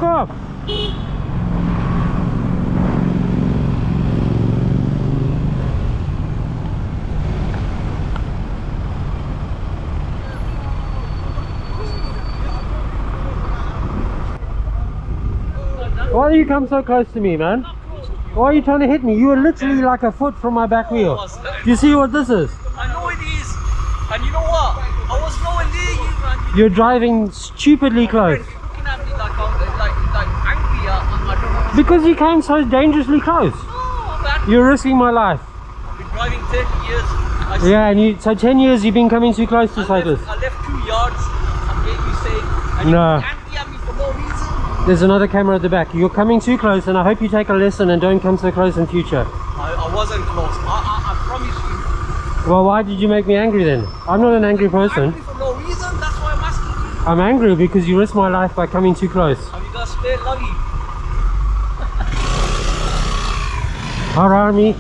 off. Why do you come so close to me, man? Why are you trying to hit me? You were literally like a foot from my back wheel. Do you see what this is? I know it is. And you know what? I was nowhere near you, man. You're driving stupidly close. You're looking at me like angry. I don't know. Because you came so dangerously close. No, man. You're risking my life. I've been driving 30 years. Yeah, and so 10 years you've been coming too close to cyclists. I left 2 yards. I'm getting you saying. And No. you're angry at me for no reason. There's another camera at the back. You're coming too close, and I hope you take a lesson and don't come so close in future. I wasn't close. I promise you. Well, why did you make me angry then? I'm not an angry person. Angry for no reason. That's why I'm asking you. I'm angry because you risked my life by coming too close. Have you got spare luggy? Alright, me.